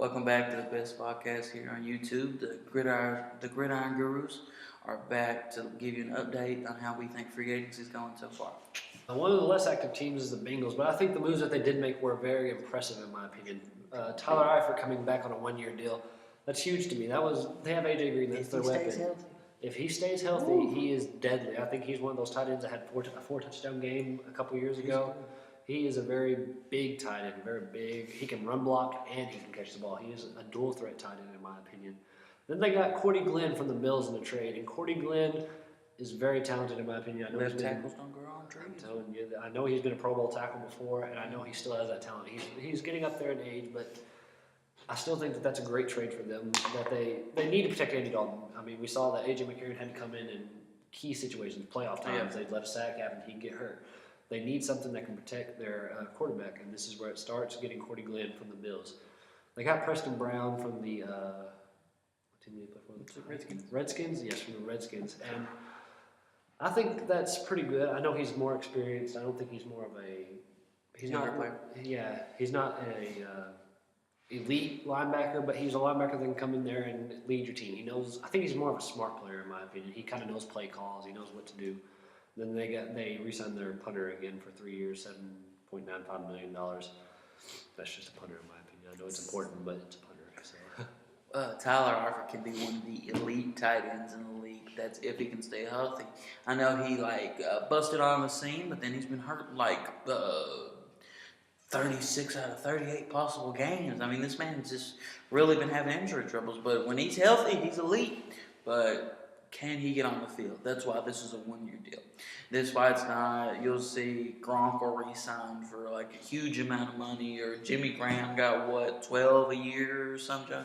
Welcome back to the best podcast here on YouTube. The Gridiron Gurus are back to give you an update on how we think free agency is going so far. One of the less active teams is the Bengals, but I think the moves that they did make were very impressive in my opinion. Tyler Eifert coming back on a one-year deal, that's huge to me. They have AJ Green, that's their weapon. If he stays healthy, he is deadly. I think he's one of those tight ends that had a four touchdown game a couple years ago. He is a very big tight end, very big. He can run block and he can catch the ball. He is a dual threat tight end in my opinion. Then they got Cordy Glenn from the Bills in the trade, and Cordy Glenn is very talented in my opinion. I know Left tackles don't grow on trees. I'm telling you, I know he's been a Pro Bowl tackle before, and I know he still has that talent. He's getting up there in age, but I still think that that's a great trade for them. That they need to protect Andy Dalton. I mean, we saw that AJ McCarron had to come in key situations, playoff times. They'd let a sack happen, he'd get hurt. They need something that can protect their quarterback, and this is where it starts, getting Cordy Glenn from the Bills. They got Preston Brown from the what team did they play for? The Redskins. Redskins, yes, from the Redskins. And I think that's pretty good. I know he's more experienced. I don't think he's more of a player. Yeah, he's not a elite linebacker, but he's a linebacker that can come in there and lead your team. He knows. I think he's more of a smart player in my opinion. He kind of knows play calls. He knows what to do. Then they re-signed their punter again for 3 years, $7.95 million. That's just a punter in my opinion. I know it's important, but it's a punter. So. Tyler Eifert can be one of the elite tight ends in the league. That's if he can stay healthy. I know he busted on the scene, but then he's been hurt 36 out of 38 possible games. I mean, this man's just really been having injury troubles. But when he's healthy, he's elite. But can he get on the field? That's why this is a one-year deal. That's why it's not, you'll see Gronk or re-signed for a huge amount of money, or Jimmy Graham got, 12 a year or something.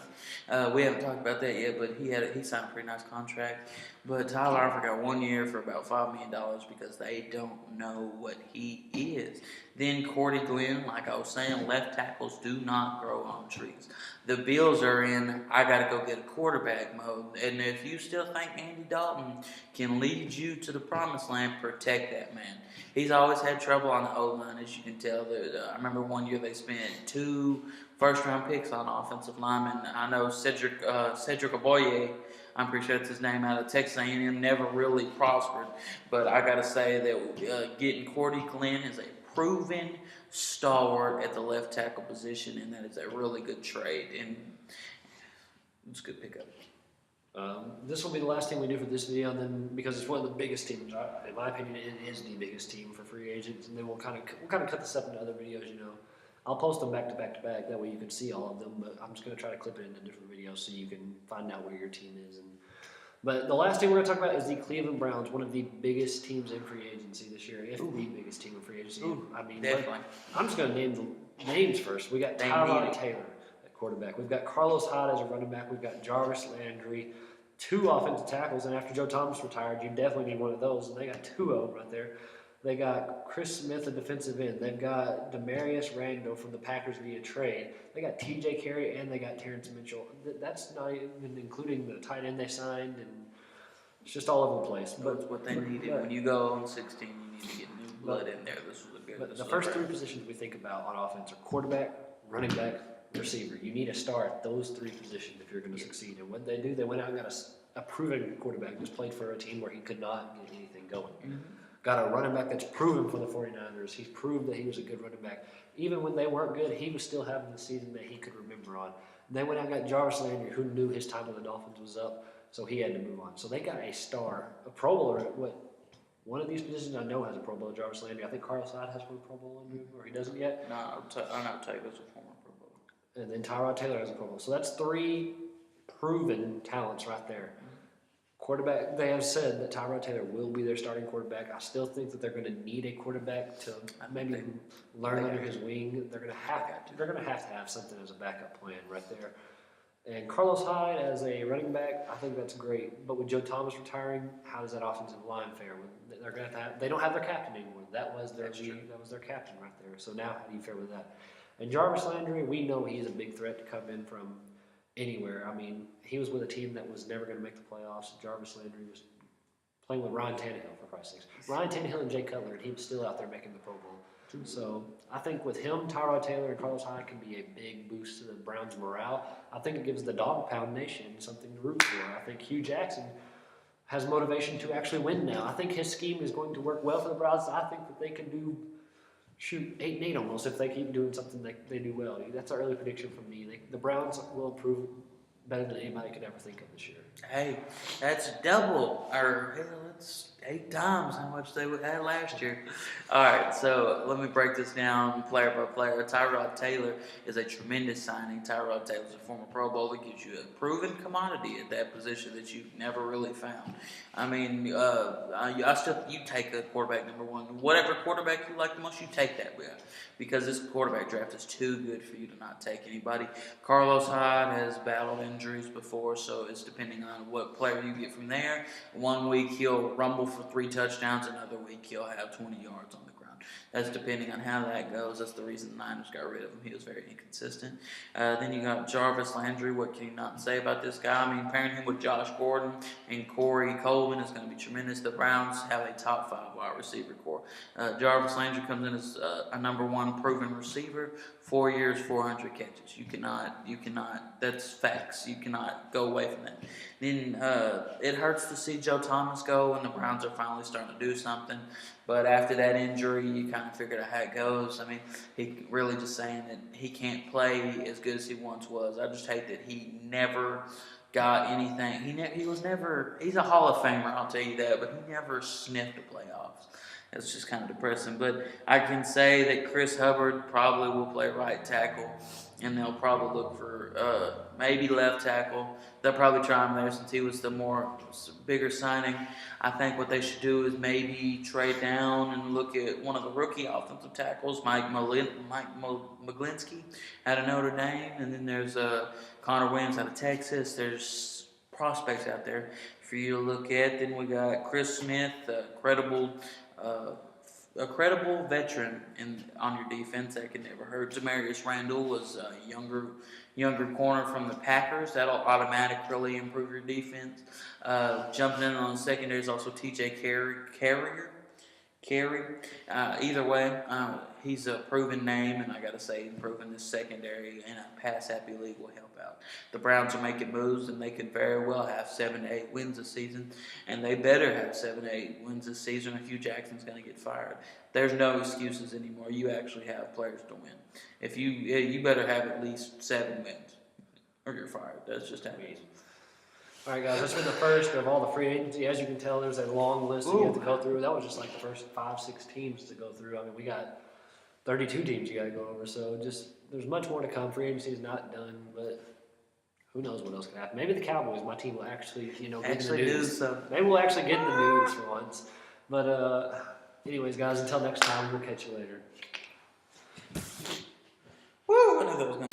We haven't talked about that yet, but he signed a pretty nice contract. But Tyler Eifert got 1 year for about $5 million because they don't know what he is. Then Cordy Glenn, like I was saying, left tackles do not grow on trees. The Bills are in, I got to go get a quarterback mode. And if you still think Andy Dalton can lead you to the promised land, protect that man. He's always had trouble on the O-line, as you can tell. I remember 1 year they spent 2 first-round picks on offensive linemen. I know Cedric Aboye, I'm pretty sure that's his name, out of Texas A&M, never really prospered. But I got to say that getting Cordy Glenn is a proven stalwart at the left tackle position, and that is a really good trade, and it's a good pickup. This will be the last thing we do for this video, and then because it's one of the biggest teams, in my opinion, it is the biggest team for free agents, and then we'll kind of cut this up into other videos. I'll post them back to back to back. That way you can see all of them. But I'm just going to try to clip it into different videos so you can find out where your team is. But the last thing we're going to talk about is the Cleveland Browns, one of the biggest teams in free agency this year, if the biggest team in free agency. I mean, definitely. I'm just going to name the names first. We got Tyrod Taylor at quarterback. We've got Carlos Hyde as a running back. We've got Jarvis Landry, 2 offensive tackles. And after Joe Thomas retired, you definitely need one of those. And they got 2 of them right there. They got Chris Smith, a defensive end. They've got Demarius Randall from the Packers via trade. They got T.J. Carey, and they got Terrence Mitchell. That's not even including the tight end they signed, and it's just all over the place. But that's what they needed. When you go on 16, you need to get new blood in there. This was a good. But the first 3 positions we think about on offense are quarterback, running back, receiver. You need a star at those 3 positions if you're going to succeed. And what they do, they went out and got a proven quarterback, just played for a team where he could not get anything going. Mm-hmm. Got a running back that's proven for the 49ers. He's proved that he was a good running back. Even when they weren't good, he was still having the season that he could remember on. They went out and got Jarvis Landry, who knew his time with the Dolphins was up, so he had to move on. So they got a star, a Pro Bowler at one of these positions I know has a Pro Bowler, Jarvis Landry. I think Carlos Hyde has one Pro Bowl under him, or he doesn't yet. No, I know Taylor's a former Pro Bowler. And then Tyrod Taylor has a Pro Bowl. So that's 3 proven talents right there. Quarterback, they have said that Tyrod Taylor will be their starting quarterback. I still think that they're going to need a quarterback to maybe learn under his wing. They're going to have to have something as a backup plan right there. And Carlos Hyde as a running back, I think that's great. But with Joe Thomas retiring, how does that offensive line fare? They're going to they don't have their captain anymore. That was their captain right there. So now how do you fare with that? And Jarvis Landry, we know he's a big threat to come in from anywhere. I mean, he was with a team that was never going to make the playoffs. Jarvis Landry was playing with Ryan Tannehill, for Christ's sakes. Ryan Tannehill and Jay Cutler, and he was still out there making the Pro Bowl. So I think with him, Tyrod Taylor and Carlos Hyde can be a big boost to Browns' morale. I think it gives the Dog Pound Nation something to root for. I think Hugh Jackson has motivation to actually win now. I think his scheme is going to work well for the Browns. I think that they can do 8-8 almost if they keep doing something they do well. That's an early prediction from me. The Browns will improve better than anybody could ever think of this year. Hey, that's double, or hell, it's 8 times how much they had last year. All right, so let me break this down player by player. Tyrod Taylor is a tremendous signing. Tyrod Taylor is a former Pro Bowler, gives you a proven commodity at that position that you've never really found. I mean, you take a quarterback number one. Whatever quarterback you like the most, you take that guy. Because this quarterback draft is too good for you to not take anybody. Carlos Hyde has battled injuries before, so it's depending on what player you get from there. 1 week he'll rumble for 3 touchdowns, another week he'll have 20 yards on the ground. That's depending on how that goes. That's the reason the Niners got rid of him. He was very inconsistent. Then you got Jarvis Landry. What can you not say about this guy? I mean, pairing him with Josh Gordon and Corey Coleman is going to be tremendous. The Browns have a top 5 wide receiver core. Jarvis Landry comes in as a number 1 proven receiver. 4 years, 400 catches. You cannot, that's facts. You cannot go away from that. Then it hurts to see Joe Thomas go, and the Browns are finally starting to do something. But after that injury, you kind of figured out how it goes. I mean, he really just saying that he can't play as good as he once was. I just hate that he never got anything. He's a Hall of Famer, I'll tell you that, but he never sniffed the playoffs. It's just kind of depressing. But I can say that Chris Hubbard probably will play right tackle, and they'll probably look for maybe left tackle. They'll probably try him there since he was the bigger signing. I think what they should do is maybe trade down and look at one of the rookie offensive tackles, Mike Maglinski out of Notre Dame, and then there's Connor Williams out of Texas. There's prospects out there for you to look at. Then we got Chris Smith, a credible veteran on your defense that can never hurt. Demarius Randall was a younger corner from the Packers. That'll automatically improve your defense. Jumping in on the secondary is also T.J. Carrier. Either way, he's a proven name, and I got to say, improving this secondary in a pass-happy league will help out. The Browns are making moves, and they could very well have 7 to 8 wins this season, and they better have 7 to 8 wins this season or Hugh Jackson's going to get fired. There's no excuses anymore. You actually have players to win. If you better have at least 7 wins, or you're fired. That's just how it is. All right, guys, that's been the first of all the free agency. As you can tell, there's a long list you have to go through. That was just like the first 5-6 teams to go through. I mean, we got 32 teams you got to go over, so there's much more to come. Free agency is not done, but who knows what else can happen. Maybe the Cowboys, my team, will actually, get in the news. Maybe we'll actually get in the news for once. But anyways, guys, until next time, we'll catch you later. Woo! I knew that was going to